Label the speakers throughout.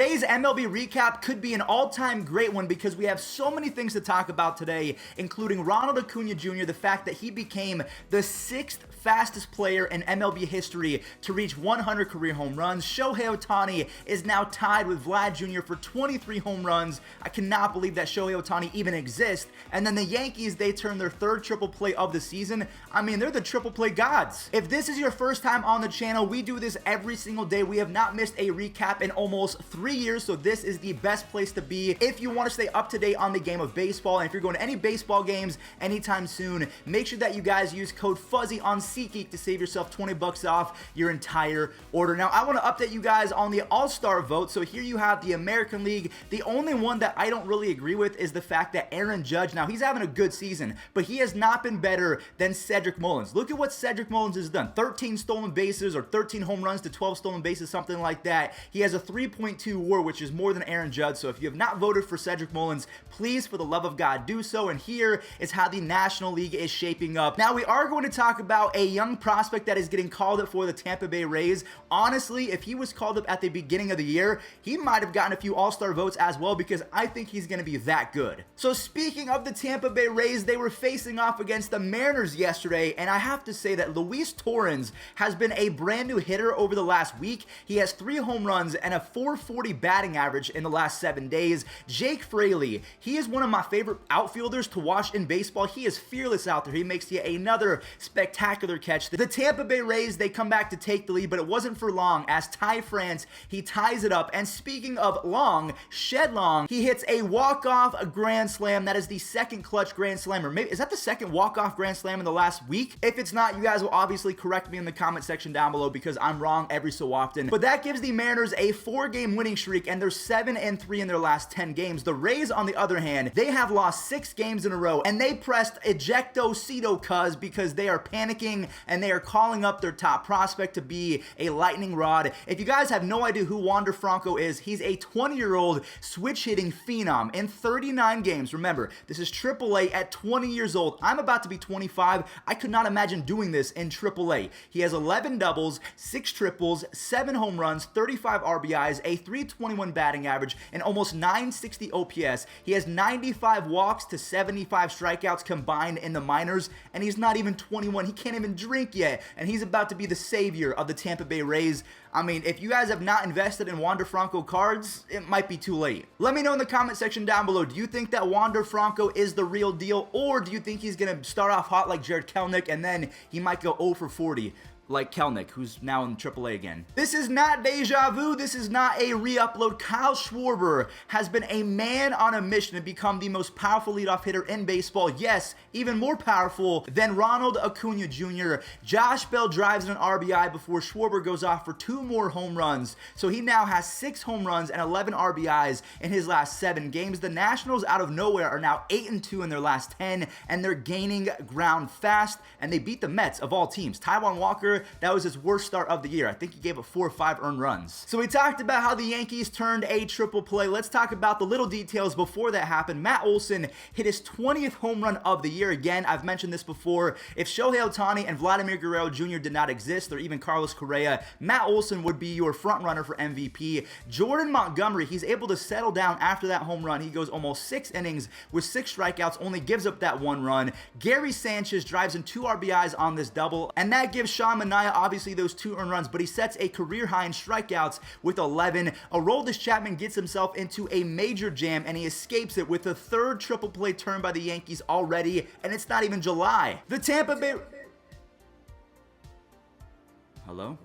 Speaker 1: Today's MLB recap could be an all-time great one because we have so many things to talk about today, including Ronald Acuña Jr., the fact that he became the 6th fastest player in MLB history to reach 100 career home runs. Shohei Ohtani is now tied with Vlad Jr. for 23 home runs. I cannot believe that Shohei Ohtani even exists. And then the Yankees, they turned their 3rd triple play of the season. I mean, they're the triple play gods. If this is your first time on the channel, we do this every single day. We have not missed a recap in almost 3 years, so this is the best place to be if you want to stay up to date on the game of baseball. And if you're going to any baseball games anytime soon, make sure that you guys use code FUZZY on SeatGeek to save yourself 20 bucks off your entire order. Now, I want to update you guys on the All-Star vote. So here you have the American League. The only one that I don't really agree with is the fact that Aaron Judge, now he's having a good season, but he has not been better than Cedric Mullins. Look at what Cedric Mullins has done. 13 stolen bases or 13 home runs to 12 stolen bases, something like that. He has a 3.2 WAR, which is more than Aaron Judge. So if you have not voted for Cedric Mullins, please, for the love of God, do so. And here is how the National League is shaping up. Now, we are going to talk about a young prospect that is getting called up for the Tampa Bay Rays. Honestly, if he was called up at the beginning of the year, he might have gotten a few All-Star votes as well, because I think he's going to be that good. So speaking of the Tampa Bay Rays, they were facing off against the Mariners yesterday, and I have to say that Luis Torrens has been a brand new hitter over the last week. He has 3 home runs and a 440 batting average in the last 7 days. Jake Fraley, he is one of my favorite outfielders to watch in baseball. He is fearless out there. He makes yet another spectacular catch. The Tampa Bay Rays, they come back to take the lead, but it wasn't for long as Ty France, he ties it up. And speaking of long, Shed Long, he hits a walk-off grand slam. That is the 2nd clutch grand slam, or maybe, is that the 2nd walk-off grand slam in the last week? If it's not, you guys will obviously correct me in the comment section down below, because I'm wrong every so often. But that gives the Mariners a 4-game winning streak, and they're 7-3 in their last 10 games. The Rays, on the other hand, they have lost 6 games in a row, and they pressed ejecto Cito cuz because they are panicking and they are calling up their top prospect to be a lightning rod. If you guys have no idea who Wander Franco is, he's a 20-year-old switch hitting phenom in 39 games. Remember, this is AAA at 20 years old. I'm about to be 25. I could not imagine doing this in AAA. He has 11 doubles, 6 triples, 7 home runs, 35 RBIs, a 321 batting average, and almost 960 OPS. He has 95 walks to 75 strikeouts combined in the minors, and he's not even 21. He can't even drink yet, and he's about to be the savior of the Tampa Bay Rays. I mean, if you guys have not invested in Wander Franco cards, it might be too late. Let me know in the comment section down below, do you think that Wander Franco is the real deal, or do you think he's going to start off hot like Jared Kelenic and then he might go 0 for 40? Like Kelenic, who's now in AAA again. This is not deja vu. This is not a re-upload. Kyle Schwarber has been a man on a mission to become the most powerful leadoff hitter in baseball. Yes, even more powerful than Ronald Acuña Jr. Josh Bell drives an RBI before Schwarber goes off for 2 more home runs. So he now has 6 home runs and 11 RBIs in his last 7 games. The Nationals, out of nowhere, are now 8-2 in their last 10, and they're gaining ground fast, and they beat the Mets of all teams. Taijuan Walker, that was his worst start of the year. I think he gave up 4 or 5 earned runs. So we talked about how the Yankees turned a triple play. Let's talk about the little details before that happened. Matt Olson hit his 20th home run of the year. Again, I've mentioned this before. If Shohei Ohtani and Vladimir Guerrero Jr. did not exist, or even Carlos Correa, Matt Olson would be your front runner for MVP. Jordan Montgomery, he's able to settle down after that home run. He goes almost 6 innings with 6 strikeouts, only gives up that 1 run. Gary Sanchez drives in 2 RBIs on this double, and that gives Sean Manaea obviously those 2 earned runs, but he sets a career high in strikeouts with 11. Aroldis Chapman gets himself into a major jam, and he escapes it with the 3rd triple play turn by the Yankees already, and it's not even July. The Tampa Bay... Hello?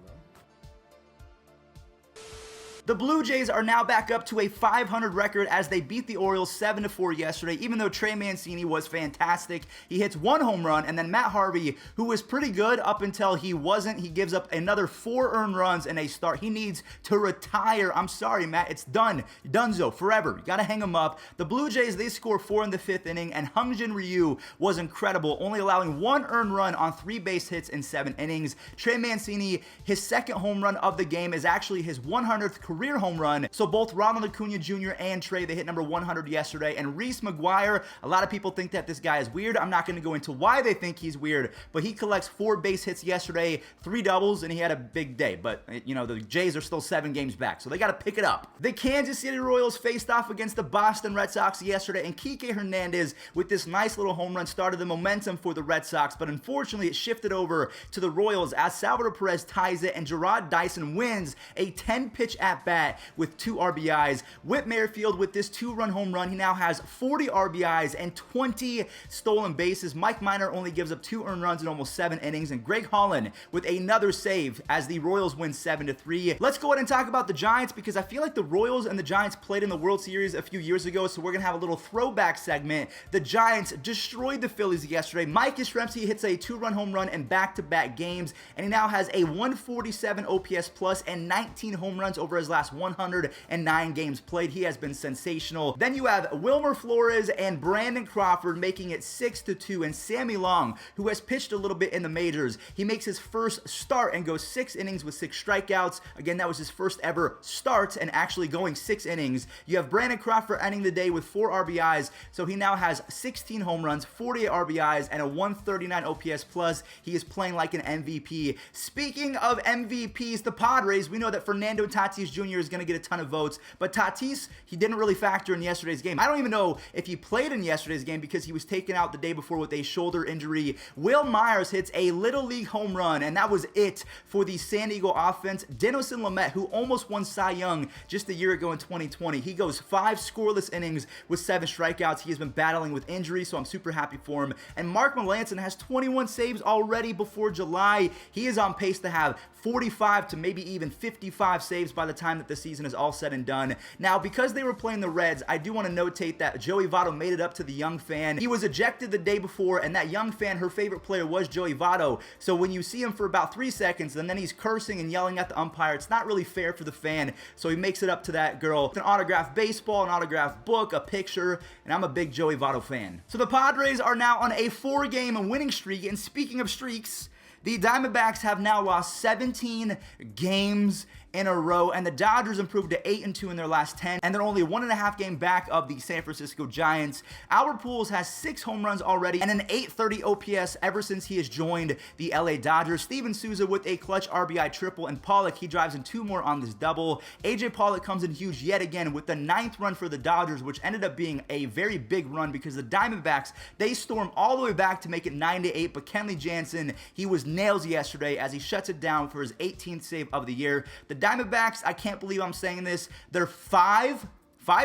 Speaker 1: The Blue Jays are now back up to a 500 record as they beat the Orioles 7-4 yesterday, even though Trey Mancini was fantastic. He hits 1 home run, and then Matt Harvey, who was pretty good up until he wasn't, he gives up another 4 earned runs in a start. He needs to retire. I'm sorry, Matt. It's done. Dunzo, forever. You got to hang him up. The Blue Jays, they score 4 in the 5th inning, and Hyunjin Ryu was incredible, only allowing 1 earned run on 3 base hits in 7 innings. Trey Mancini, his 2nd home run of the game, is actually his 100th career career home run. So both Ronald Acuña Jr. and Trey, they hit number 100 yesterday. And Reese McGuire, a lot of people think that this guy is weird. I'm not going to go into why they think he's weird, but he collects 4 base hits yesterday, 3 doubles, and he had a big day. But, you know, the Jays are still 7 games back, so they got to pick it up. The Kansas City Royals faced off against the Boston Red Sox yesterday, and Kike Hernandez, with this nice little home run, started the momentum for the Red Sox, but unfortunately it shifted over to the Royals as Salvador Perez ties it, and Gerard Dyson wins a 10-pitch at-bat with 2 RBIs. Whit Merrifield with this 2-run home run, he now has 40 RBIs and 20 stolen bases. Mike Minor only gives up 2 earned runs in almost 7 innings, and Greg Holland with another save as the Royals win 7-3. Let's go ahead and talk about the Giants, because I feel like the Royals and the Giants played in the World Series a few years ago, so we're going to have a little throwback segment. The Giants destroyed the Phillies yesterday. Mike Yastrzemski hits a 2-run home run in back-to-back games, and he now has a 147 OPS plus and 19 home runs over his last 109 games played. He has been sensational. Then you have Wilmer Flores and Brandon Crawford making it 6-2, and Sammy Long, who has pitched a little bit in the majors, he makes his first start and goes 6 innings with 6 strikeouts. Again, that was his first ever start and actually going 6 innings. You have Brandon Crawford ending the day with 4 RBIs, so he now has 16 home runs, 48 RBIs, and a 139 OPS plus. He is playing like an MVP. Speaking of MVPs, the Padres, we know that Fernando Tatis Jr. is going to get a ton of votes, but Tatis, he didn't really factor in yesterday's game. I don't even know if he played in yesterday's game because he was taken out the day before with a shoulder injury. Will Myers hits a Little League home run, and that was it for the San Diego offense. Dinelson Lamet, who almost won Cy Young just a year ago in 2020, he goes 5 scoreless innings with 7 strikeouts. He has been battling with injury, so I'm super happy for him. And Mark Melancon has 21 saves already before July. He is on pace to have 45 to maybe even 55 saves by the time that the season is all said and done. Now, because they were playing the Reds, I do want to notate that Joey Votto made it up to the young fan. He was ejected the day before, and that young fan, her favorite player was Joey Votto. So when you see him for about 3 seconds, and then he's cursing and yelling at the umpire, it's not really fair for the fan. So he makes it up to that girl with an autographed baseball, an autographed book, a picture, and I'm a big Joey Votto fan. So the Padres are now on a 4-game winning streak, and speaking of streaks, the Diamondbacks have now lost 17 games in a row, and the Dodgers improved to 8-2 in their last 10, and they're only 1.5 game back of the San Francisco Giants. Albert Pujols has 6 home runs already and an 830 OPS ever since he has joined the LA Dodgers. Steven Souza with a clutch RBI triple, and Pollock, he drives in 2 more on this double. AJ Pollock comes in huge yet again with the 9th run for the Dodgers, which ended up being a very big run because the Diamondbacks, they storm all the way back to make it 9-8, but Kenley Jansen, he was nails yesterday as he shuts it down for his 18th save of the year. The Diamondbacks, I can't believe I'm saying this, they're 5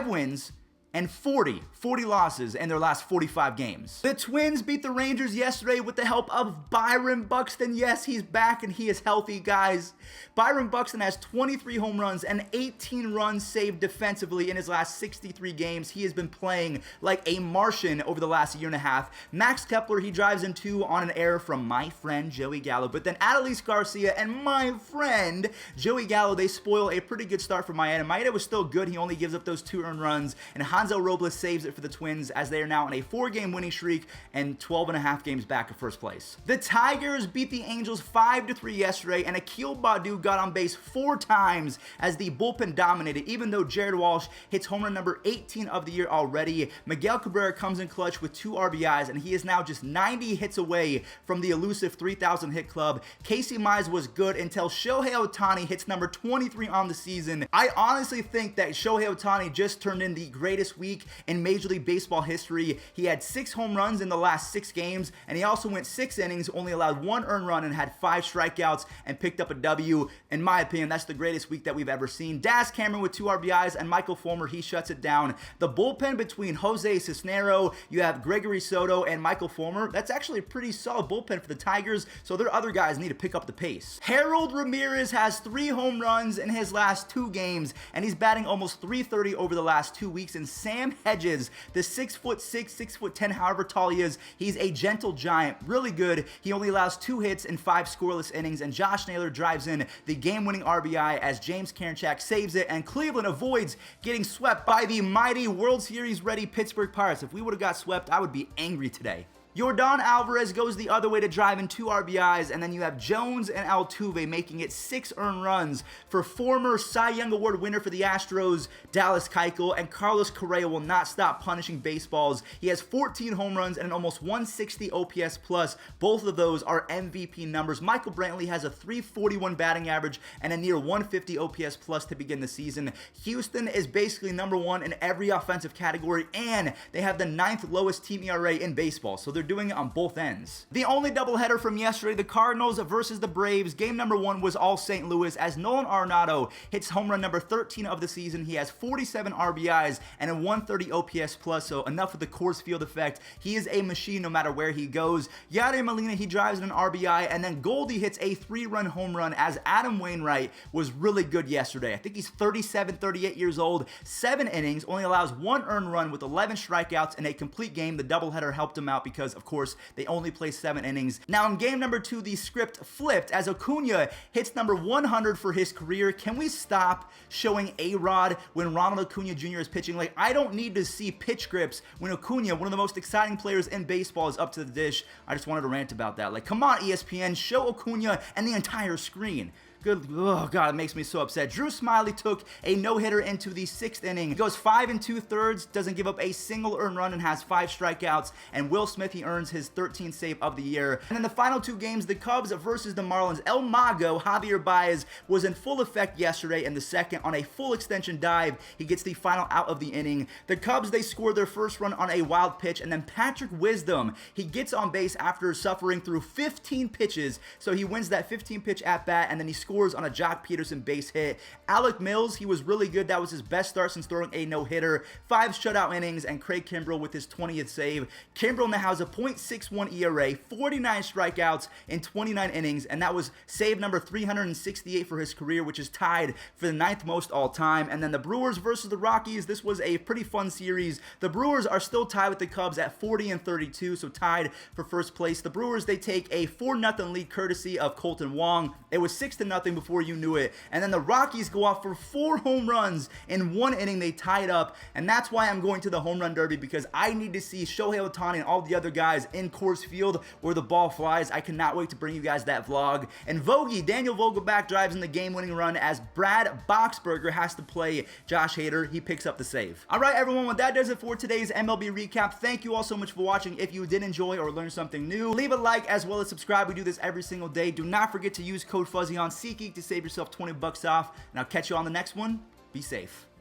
Speaker 1: wins and 40 losses in their last 45 games. The Twins beat the Rangers yesterday with the help of Byron Buxton. Yes, he's back and he is healthy, guys. Byron Buxton has 23 home runs and 18 runs saved defensively in his last 63 games. He has been playing like a Martian over the last year and a half. Max Kepler, he drives in 2 on an error from my friend Joey Gallo, but then Adolis Garcia and my friend Joey Gallo, they spoil a pretty good start for Maeda. Maeda was still good. He only gives up those 2 earned runs, and Hansel Robles saves it for the Twins as they are now on a 4-game winning streak and 12.5 games back of first place. The Tigers beat the Angels 5-3 yesterday, and Akil Baddoo got on base 4 times as the bullpen dominated, even though Jared Walsh hits home run number 18 of the year already. Miguel Cabrera comes in clutch with 2 RBIs, and he is now just 90 hits away from the elusive 3,000 hit club. Casey Mize was good until Shohei Ohtani hits number 23 on the season. I honestly think that Shohei Ohtani just turned in the greatest week in Major League Baseball history. He had 6 home runs in the last 6 games, and he also went 6 innings, only allowed 1 earned run, and had 5 strikeouts and picked up a W. In my opinion, that's the greatest week that we've ever seen. Das Cameron with 2 RBIs, and Michael Fulmer, he shuts it down. The bullpen between Jose Cisnero, you have Gregory Soto, and Michael Fulmer, that's actually a pretty solid bullpen for the Tigers, so their other guys need to pick up the pace. Harold Ramirez has 3 home runs in his last 2 games, and he's batting almost .330 over the last 2 weeks. And Sam Hedges, the 6'6", 6'10", however tall he is, he's a gentle giant, really good. He only allows 2 hits and 5 scoreless innings, and Josh Naylor drives in the game-winning RBI as James Karinchak saves it, and Cleveland avoids getting swept by the mighty World Series ready Pittsburgh Pirates. If we would have got swept, I would be angry today. Yordan Alvarez goes the other way to drive in 2 RBIs, and then you have Jones and Altuve making it 6 earned runs for former Cy Young Award winner for the Astros, Dallas Keuchel, and Carlos Correa will not stop punishing baseballs. He has 14 home runs and an almost 160 OPS plus. Both of those are MVP numbers. Michael Brantley has a 341 batting average and a near 150 OPS plus to begin the season. Houston is basically number 1 in every offensive category, and they have the 9th lowest team ERA in baseball, so they're doing it on both ends. The only doubleheader from yesterday, the Cardinals versus the Braves. Game number 1 was all St. Louis as Nolan Arenado hits home run number 13 of the season. He has 47 RBIs and a 130 OPS plus, so enough with the Coors Field effect. He is a machine no matter where he goes. Yadier Molina, he drives in an RBI, and then Goldie hits a 3-run home run as Adam Wainwright was really good yesterday. I think he's 37, 38 years old, 7 innings, only allows 1 earned run with 11 strikeouts in a complete game. The doubleheader helped him out because, of course, they only play 7 innings. Now, in game number 2, the script flipped as Acuña hits number 100 for his career. Can we stop showing A-Rod when Ronald Acuña Jr. is pitching? Like, I don't need to see pitch grips when Acuña, one of the most exciting players in baseball, is up to the dish. I just wanted to rant about that. Like, come on, ESPN, show Acuña and the entire screen. Good, oh God, it makes me so upset. Drew Smyly took a no-hitter into the 6th inning. He goes 5 2/3, doesn't give up a single earned run and has 5 strikeouts. And Will Smith, he earns his 13th save of the year. And in the final 2 games, the Cubs versus the Marlins. El Mago, Javier Baez, was in full effect yesterday in the 2nd on a full extension dive. He gets the final out of the inning. The Cubs, they scored their first run on a wild pitch, and then Patrick Wisdom, he gets on base after suffering through 15 pitches. So he wins that 15 pitch at bat, and then he scores on a Jock Peterson base hit. Alec Mills, he was really good. That was his best start since throwing a no-hitter. 5 shutout innings, and Craig Kimbrell with his 20th save. Kimbrell now has a .61 ERA, 49 strikeouts in 29 innings, and that was save number 368 for his career, which is tied for the 9th most all time. And then the Brewers versus the Rockies. This was a pretty fun series. The Brewers are still tied with the Cubs at 40 and 32, so tied for first place. The Brewers, they take a 4-0 lead courtesy of Colton Wong. It was 6-0 before you knew it. And then the Rockies go off for 4 home runs in 1 inning. They tied up, and that's why I'm going to the home run derby, because I need to see Shohei Ohtani and all the other guys in Coors Field where the ball flies. I cannot wait to bring you guys that vlog. And Vogie, Daniel Vogelback, drives in the game-winning run as Brad Boxberger has to play Josh Hader. He picks up the save. All right, everyone, well, that does it for today's MLB recap. Thank you all so much for watching. If you did enjoy or learn something new, leave a like as well as subscribe. We do this every single day. Do not forget to use code Fuzzy on SeatGeek to save yourself $20 off, and I'll catch you on the next one. Be safe.